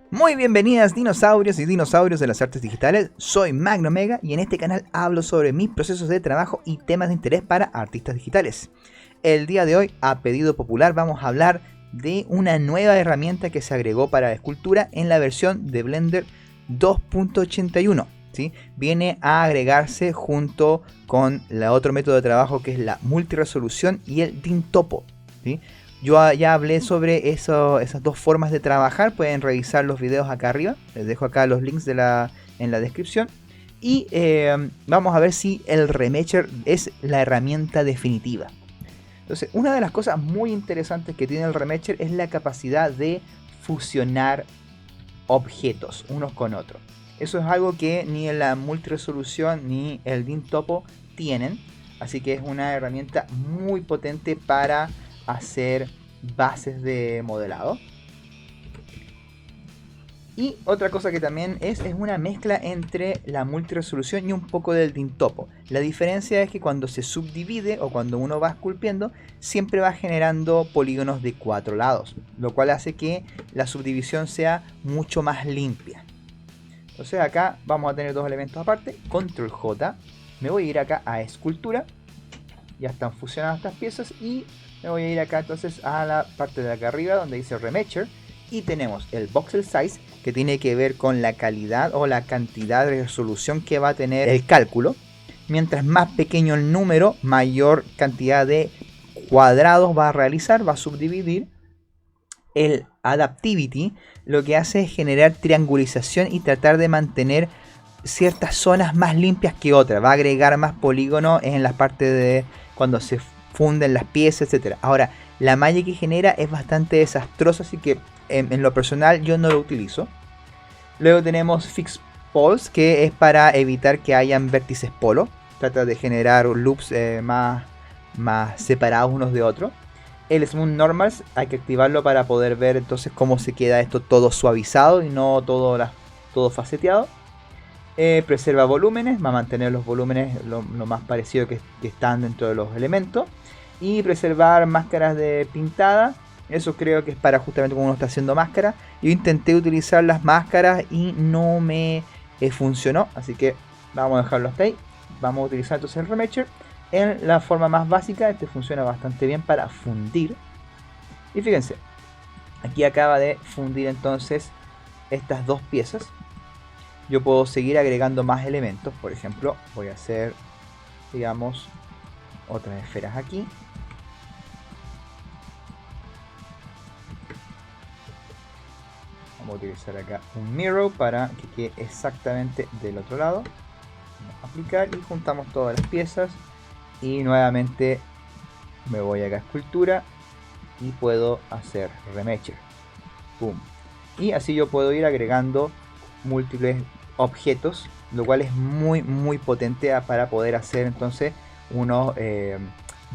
Muy bienvenidas dinosaurios y dinosaurios de las artes digitales, soy Magnomega y en este canal hablo sobre mis procesos de trabajo y temas de interés para artistas digitales. El día de hoy, a pedido popular, vamos a hablar de una nueva herramienta que se agregó para la escultura en la versión de Blender 2.81. ¿sí? Viene a agregarse junto con el otro método de trabajo que es la multiresolución y el Dyntopo. ¿sí? Yo ya hablé sobre esas dos formas de trabajar. Pueden revisar los videos acá arriba. Les dejo acá los links en la descripción. Y vamos a ver si el Remecher es la herramienta definitiva. Entonces, una de las cosas muy interesantes que tiene el Remecher es la capacidad de fusionar objetos unos con otros. Eso es algo que ni la multiresolución ni el Dyntopo tienen. Así que es una herramienta muy potente para hacer bases de modelado. Y otra cosa que también es una mezcla entre la multiresolución y un poco del Dyntopo. La diferencia es que cuando se subdivide o cuando uno va esculpiendo, siempre va generando polígonos de 4 lados, lo cual hace que la subdivisión sea mucho más limpia. Entonces acá vamos a tener dos elementos aparte. Control J, me voy a ir acá a escultura. Ya están fusionadas estas piezas y me voy a ir acá entonces a la parte de acá arriba donde dice Remecher. Y tenemos el Voxel Size, que tiene que ver con la calidad o la cantidad de resolución que va a tener el cálculo. Mientras más pequeño el número, mayor cantidad de cuadrados va a realizar, va a subdividir. El Adaptivity lo que hace es generar triangulización y tratar de mantener ciertas zonas más limpias que otras. Va a agregar más polígonos en la parte de cuando se funden las piezas, etc. Ahora, la malla que genera es bastante desastrosa, así que en lo personal yo no lo utilizo. Luego tenemos Fix Poles, que es para evitar que hayan vértices polo. Trata de generar loops más separados unos de otros. El Smooth Normals hay que activarlo para poder ver entonces cómo se queda esto todo suavizado y no todo faceteado. Preserva volúmenes, va a mantener los volúmenes lo más parecido que están dentro de los elementos. Y preservar máscaras de pintada. Eso creo que es para justamente cuando uno está haciendo máscara. Yo intenté utilizar las máscaras y no me funcionó. Así que vamos a dejarlo hasta ahí. Vamos a utilizar entonces el Remecher en la forma más básica. Este funciona bastante bien para fundir. Y fíjense, aquí acaba de fundir entonces estas dos piezas. Yo puedo seguir agregando más elementos. Por ejemplo, voy a hacer, digamos, otras esferas aquí. Vamos a utilizar acá un mirror para que quede exactamente del otro lado. Vamos a aplicar y juntamos todas las piezas. Y nuevamente me voy acá a escultura y puedo hacer Remecher. Pum. Y así yo puedo ir agregando múltiples objetos, lo cual es muy potente para poder hacer entonces unos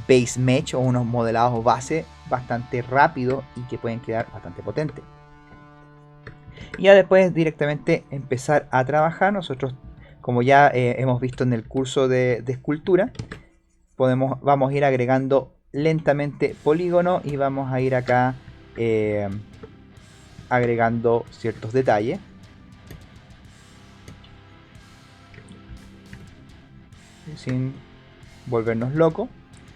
base mesh o unos modelados base bastante rápido y que pueden quedar bastante potentes. Y ya después directamente empezar a trabajar. Nosotros, como ya hemos visto en el curso de escultura, vamos a ir agregando lentamente polígono y vamos a ir acá agregando ciertos detalles. Sin volvernos locos.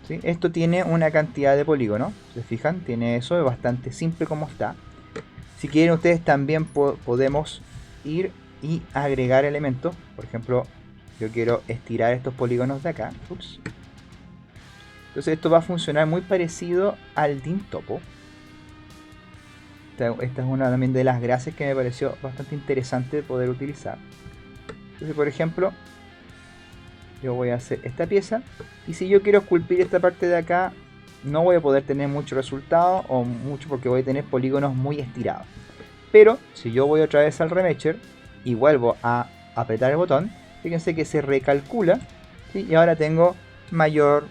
¿sí? Esto tiene una cantidad de polígonos, se fijan, tiene eso, es bastante simple como está. Si quieren ustedes también podemos ir y agregar elementos. Por ejemplo, yo quiero estirar estos polígonos de acá. Ups. Entonces esto va a funcionar muy parecido al Dyntopo. Esta es una también de las gracias que me pareció bastante interesante de poder utilizar. Entonces, por ejemplo, yo voy a hacer esta pieza y si yo quiero esculpir esta parte de acá, no voy a poder tener mucho resultado o mucho porque voy a tener polígonos muy estirados. Pero si yo voy otra vez al Remecher y vuelvo a apretar el botón, fíjense que se recalcula, ¿sí? Y ahora tengo mayor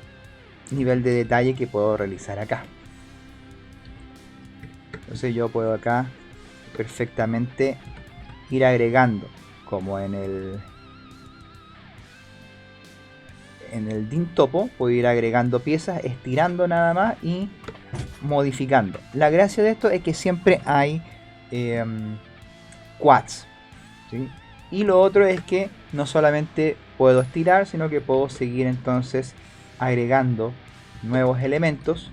nivel de detalle que puedo realizar acá. Entonces yo puedo acá perfectamente ir agregando, como en el Dyntopo, puedo ir agregando piezas, estirando nada más y modificando. La gracia de esto es que siempre hay quads, ¿sí? Y lo otro es que no solamente puedo estirar, sino que puedo seguir entonces agregando nuevos elementos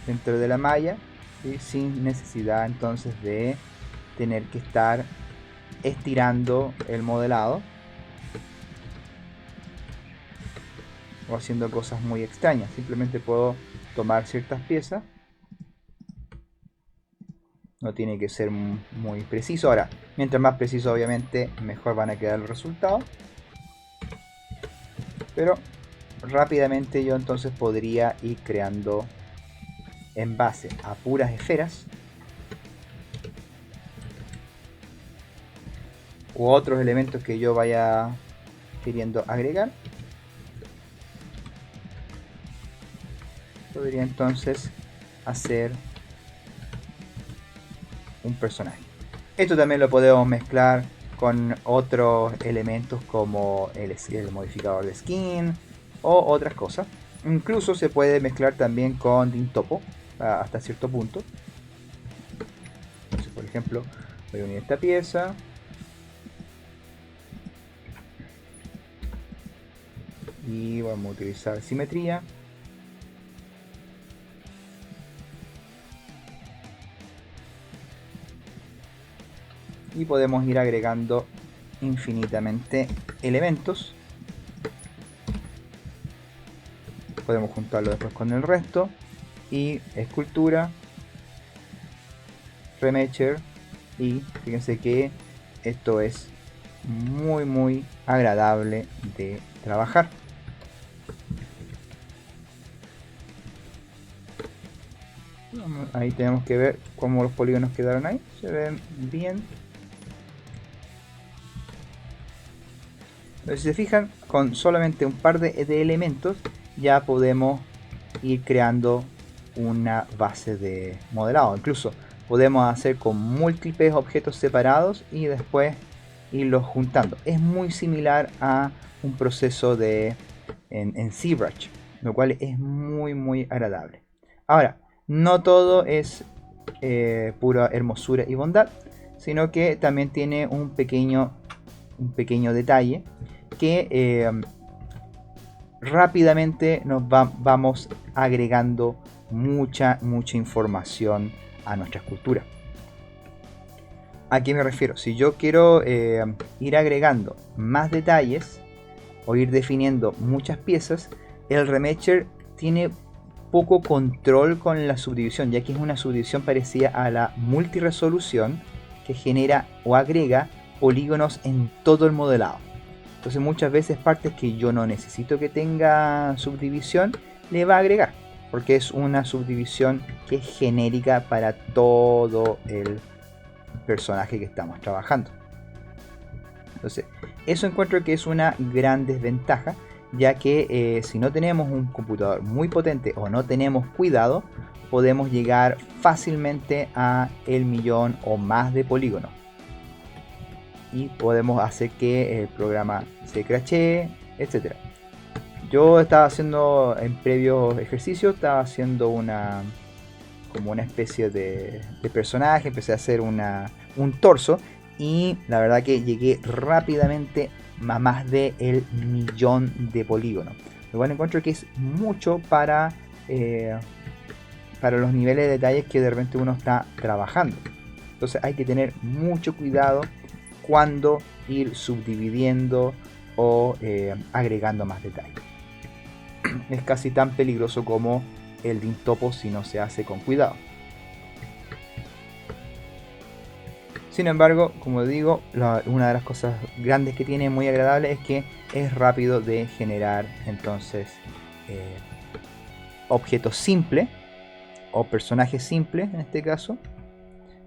dentro de la malla, ¿sí? Sin necesidad entonces de tener que estar estirando el modelado o haciendo cosas muy extrañas. Simplemente puedo tomar ciertas piezas, no tiene que ser muy preciso. Ahora, mientras más preciso obviamente mejor van a quedar los resultados, pero rápidamente yo entonces podría ir creando en base a puras esferas u otros elementos que yo vaya queriendo agregar. Podría entonces hacer un personaje. Esto también lo podemos mezclar con otros elementos como el modificador de skin o otras cosas. Incluso se puede mezclar también con Dintopo hasta cierto punto. Entonces, por ejemplo, voy a unir esta pieza y vamos a utilizar simetría. Y podemos ir agregando infinitamente elementos. Podemos juntarlo después con el resto. Y escultura, Remecher. Y fíjense que esto es muy agradable de trabajar. Ahí tenemos que ver cómo los polígonos quedaron ahí. Se ven bien. Entonces, si se fijan, con solamente un par de elementos ya podemos ir creando una base de modelado. Incluso podemos hacer con múltiples objetos separados y después irlos juntando. Es muy similar a un proceso en ZBrush, lo cual es muy agradable. Ahora, no todo es pura hermosura y bondad, sino que también tiene un pequeño detalle que rápidamente nos vamos agregando mucha información a nuestra escultura. ¿A qué me refiero? Si yo quiero ir agregando más detalles o ir definiendo muchas piezas, el Remecher tiene poco control con la subdivisión, ya que es una subdivisión parecida a la multiresolución que genera o agrega polígonos en todo el modelado. Entonces muchas veces partes que yo no necesito que tenga subdivisión le va a agregar, porque es una subdivisión que es genérica para todo el personaje que estamos trabajando. Entonces eso encuentro que es una gran desventaja, ya que si no tenemos un computador muy potente o no tenemos cuidado, podemos llegar fácilmente a el millón o más de polígonos y podemos hacer que el programa se crashee, etc. Yo estaba haciendo en previos ejercicios, estaba haciendo como una especie de personaje, empecé a hacer un torso y la verdad que llegué rápidamente a más de el millón de polígonos, lo cual encuentro que es mucho para los niveles de detalles que de repente uno está trabajando. Entonces hay que tener mucho cuidado cuando ir subdividiendo o agregando más detalles. Es casi tan peligroso como el Dintopo si no se hace con cuidado. Sin embargo, como digo, una de las cosas grandes que tiene, muy agradable, es que es rápido de generar entonces objetos simples o personajes simples en este caso,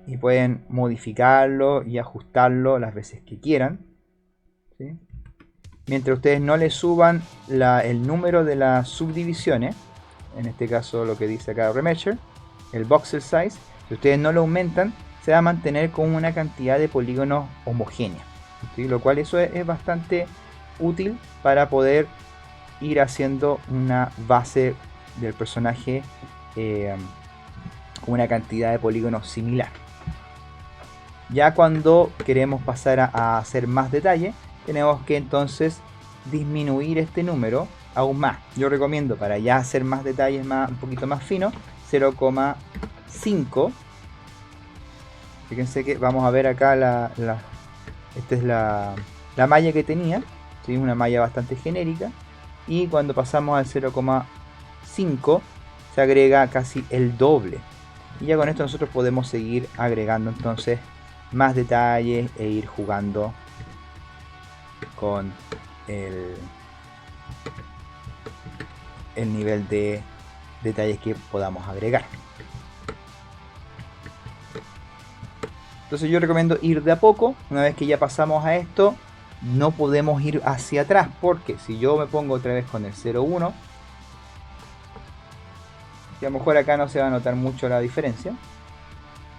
y pueden modificarlo y ajustarlo las veces que quieran, ¿sí? Mientras ustedes no le suban el número de las subdivisiones, en este caso lo que dice acá Remecher, el voxel size, si ustedes no lo aumentan, se va a mantener con una cantidad de polígonos homogénea, ¿sí? Lo cual eso es bastante útil para poder ir haciendo una base del personaje con una cantidad de polígonos similar. Ya cuando queremos pasar a hacer más detalle, tenemos que entonces disminuir este número aún más. Yo recomiendo, para ya hacer más detalles un poquito más finos, 0,5. Fíjense que vamos a ver acá esta es la malla que tenía, ¿sí? Una malla bastante genérica, y cuando pasamos al 0,5 se agrega casi el doble, y ya con esto nosotros podemos seguir agregando entonces más detalles e ir jugando con el nivel de detalles que podamos agregar. Entonces yo recomiendo ir de a poco. Una vez que ya pasamos a esto, no podemos ir hacia atrás, porque si yo me pongo otra vez con el 0,1, y a lo mejor acá no se va a notar mucho la diferencia,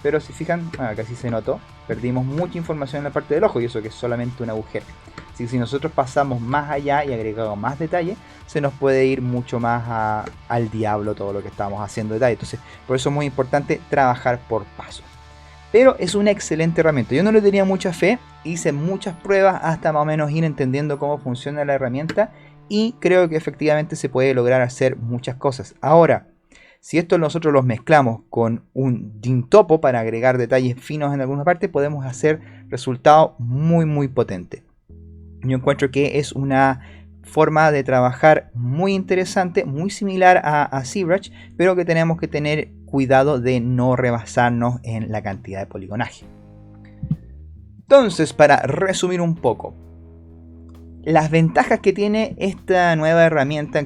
pero si fijan, acá sí se notó, perdimos mucha información en la parte del ojo, y eso que es solamente un agujero. Así que si nosotros pasamos más allá y agregamos más detalle, se nos puede ir mucho más al diablo todo lo que estamos haciendo detalle. Entonces, por eso es muy importante trabajar por paso. Pero es una excelente herramienta. Yo no le tenía mucha fe, hice muchas pruebas hasta más o menos ir entendiendo cómo funciona la herramienta, y creo que efectivamente se puede lograr hacer muchas cosas. Ahora, si esto nosotros los mezclamos con un Dintopo para agregar detalles finos en alguna parte, podemos hacer resultados muy potentes. Yo encuentro que es una forma de trabajar muy interesante, muy similar a ZBrush, pero que tenemos que tener cuidado de no rebasarnos en la cantidad de poligonaje. Entonces, para resumir un poco, las ventajas que tiene esta nueva herramienta,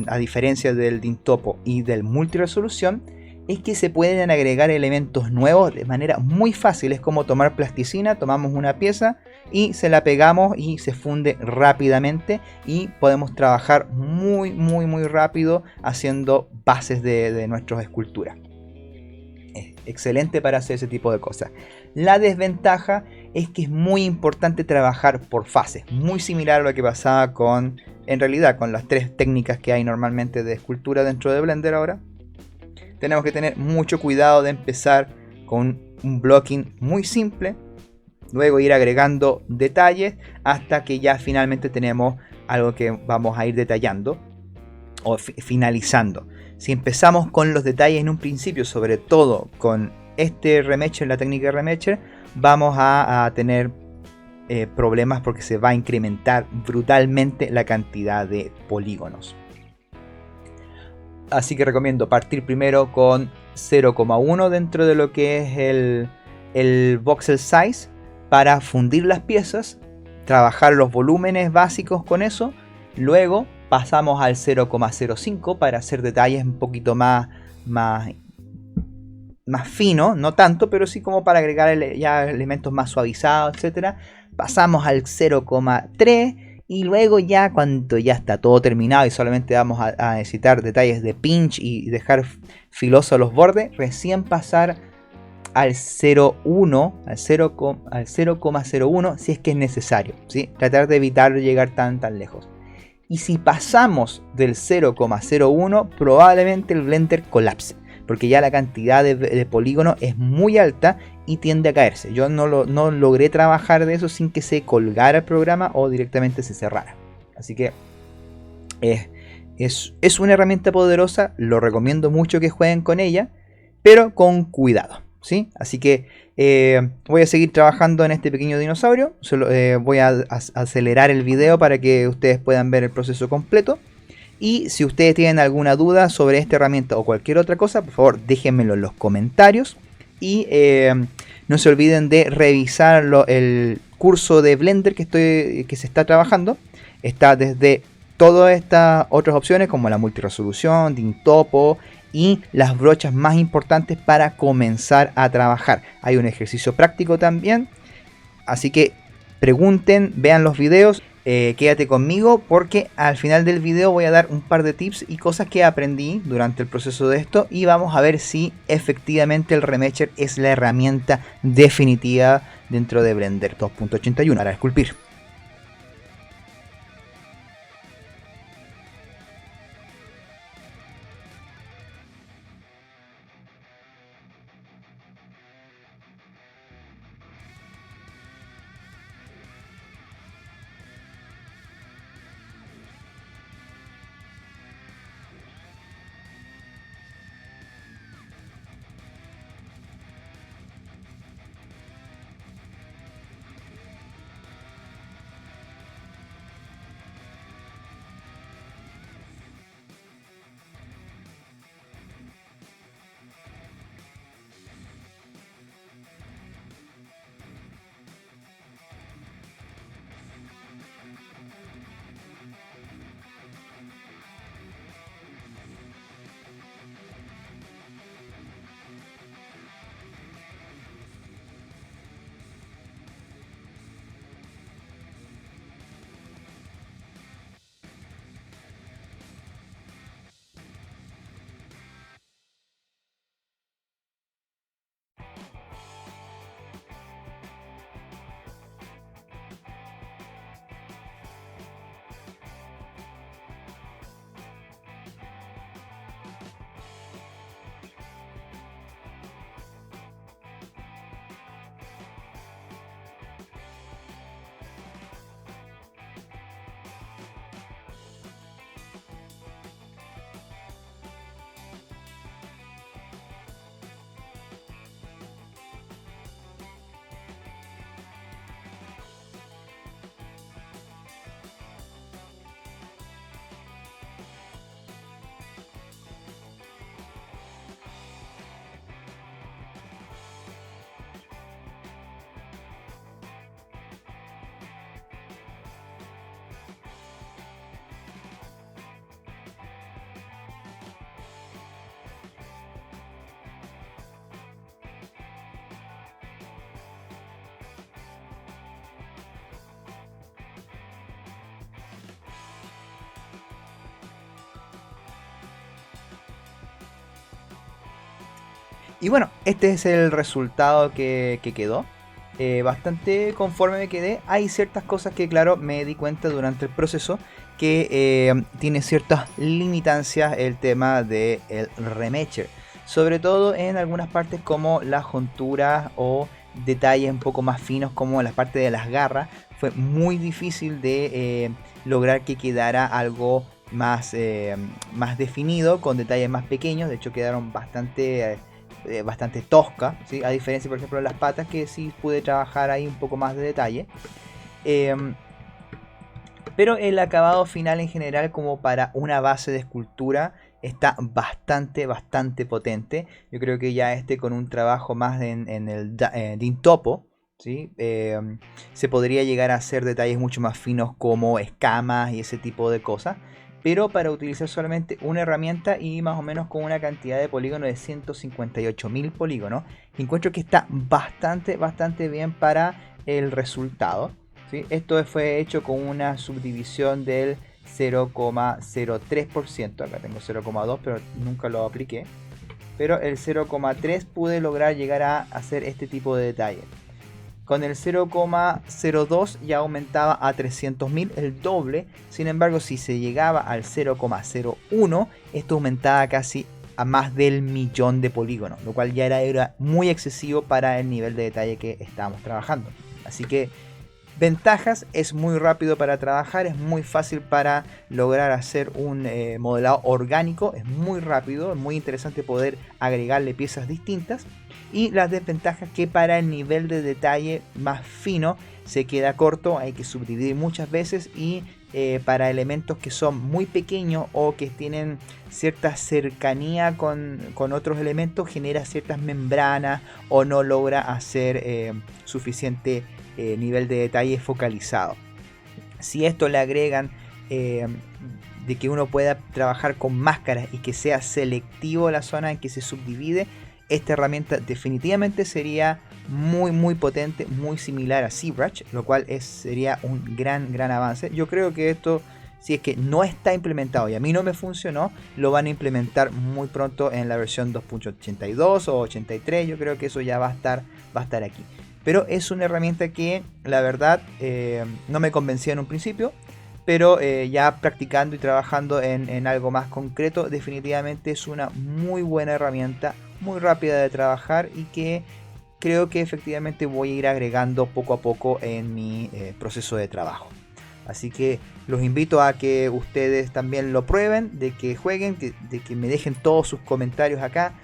a diferencia del Dintopo y del multiresolución, es que se pueden agregar elementos nuevos de manera muy fácil. Es como tomar plasticina, tomamos una pieza y se la pegamos y se funde rápidamente, y podemos trabajar muy rápido haciendo bases de nuestras esculturas. Es excelente para hacer ese tipo de cosas. La desventaja es que es muy importante trabajar por fases, muy similar a lo que pasaba en realidad con las tres técnicas que hay normalmente de escultura dentro de Blender ahora. Tenemos que tener mucho cuidado de empezar con un blocking muy simple, luego ir agregando detalles hasta que ya finalmente tenemos algo que vamos a ir detallando o finalizando. Si empezamos con los detalles en un principio, sobre todo con este remesher, la técnica de remesher, vamos a tener problemas, porque se va a incrementar brutalmente la cantidad de polígonos. Así que recomiendo partir primero con 0,1 dentro de lo que es el voxel size, para fundir las piezas, trabajar los volúmenes básicos con eso. Luego pasamos al 0,05 para hacer detalles un poquito más fino, no tanto, pero sí como para agregar ya elementos más suavizados, etcétera. Pasamos al 0,3 y luego ya cuando ya está todo terminado y solamente vamos a necesitar detalles de pinch y dejar filosos los bordes, recién pasar al 0,1, al 0,01 si es que es necesario, ¿sí? Tratar de evitar llegar tan lejos. Y si pasamos del 0,01, probablemente el Blender colapse, porque ya la cantidad de polígono es muy alta y tiende a caerse. Yo no logré trabajar de eso sin que se colgara el programa o directamente se cerrara. Así que es una herramienta poderosa, lo recomiendo mucho que jueguen con ella, pero con cuidado, ¿sí? Así que voy a seguir trabajando en este pequeño dinosaurio. Voy a acelerar el video para que ustedes puedan ver el proceso completo. Y si ustedes tienen alguna duda sobre esta herramienta o cualquier otra cosa, por favor déjenmelo en los comentarios. Y no se olviden de revisar el curso de Blender que se está trabajando. Está desde todas estas otras opciones como la multiresolución, Dintopo y las brochas más importantes para comenzar a trabajar. Hay un ejercicio práctico también, así que pregunten, vean los videos, quédate conmigo porque al final del video voy a dar un par de tips y cosas que aprendí durante el proceso de esto, y vamos a ver si efectivamente el remesher es la herramienta definitiva dentro de Blender 2.81 para esculpir. Y bueno, este es el resultado que quedó. Bastante conforme me quedé. Hay ciertas cosas que, claro, me di cuenta durante el proceso que tiene ciertas limitancias el tema del remesher. Sobre todo en algunas partes como las junturas o detalles un poco más finos como la parte de las garras. Fue muy difícil de lograr que quedara algo más definido, con detalles más pequeños. De hecho quedaron bastante tosca, ¿sí? A diferencia, por ejemplo, de las patas, que sí pude trabajar ahí un poco más de detalle. Pero el acabado final en general, como para una base de escultura, está bastante potente. Yo creo que ya con un trabajo más en el Dintopo, ¿sí? Se podría llegar a hacer detalles mucho más finos como escamas y ese tipo de cosas. Pero para utilizar solamente una herramienta y más o menos con una cantidad de polígonos de 158.000 polígonos, encuentro que está bastante bien para el resultado, ¿sí? Esto fue hecho con una subdivisión del 0,03%. Acá tengo 0,2, pero nunca lo apliqué. Pero el 0,3 pude lograr llegar a hacer este tipo de detalle. Con el 0,02 ya aumentaba a 300.000, el doble. Sin embargo, si se llegaba al 0,01, esto aumentaba casi a más del millón de polígonos, lo cual ya era muy excesivo para el nivel de detalle que estábamos trabajando. Así que ventajas: es muy rápido para trabajar, es muy fácil para lograr hacer un modelado orgánico, es muy rápido, es muy interesante poder agregarle piezas distintas. Y las desventajas: que para el nivel de detalle más fino se queda corto, hay que subdividir muchas veces, y para elementos que son muy pequeños o que tienen cierta cercanía con otros elementos, genera ciertas membranas o no logra hacer suficiente nivel de detalle focalizado. Si esto le agregan de que uno pueda trabajar con máscaras y que sea selectivo la zona en que se subdivide, esta herramienta definitivamente sería muy potente, muy similar a ZBrush, lo cual sería un gran avance. Yo creo que esto, si es que no está implementado y a mí no me funcionó, lo van a implementar muy pronto en la versión 2.82 o 83. Yo creo que eso ya va a estar aquí. Pero es una herramienta que la verdad no me convencía en un principio, pero ya practicando y trabajando en algo más concreto, definitivamente es una muy buena herramienta, muy rápida de trabajar, y que creo que efectivamente voy a ir agregando poco a poco en mi proceso de trabajo. Así que los invito a que ustedes también lo prueben, de que jueguen, de que me dejen todos sus comentarios acá.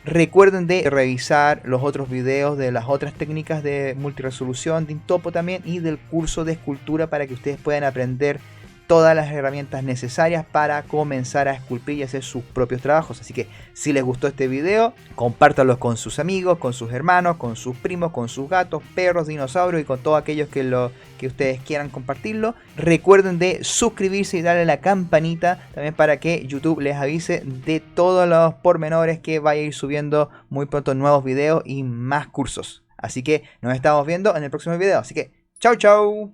Recuerden de revisar los otros videos de las otras técnicas de multiresolución, Dintopo también, y del curso de escultura, para que ustedes puedan aprender todas las herramientas necesarias para comenzar a esculpir y hacer sus propios trabajos. Así que si les gustó este video, compártanlo con sus amigos, con sus hermanos, con sus primos, con sus gatos, perros, dinosaurios y con todos aquellos que ustedes quieran compartirlo. Recuerden de suscribirse y darle a la campanita también para que YouTube les avise de todos los pormenores, que vaya a ir subiendo muy pronto nuevos videos y más cursos. Así que nos estamos viendo en el próximo video. Así que chau.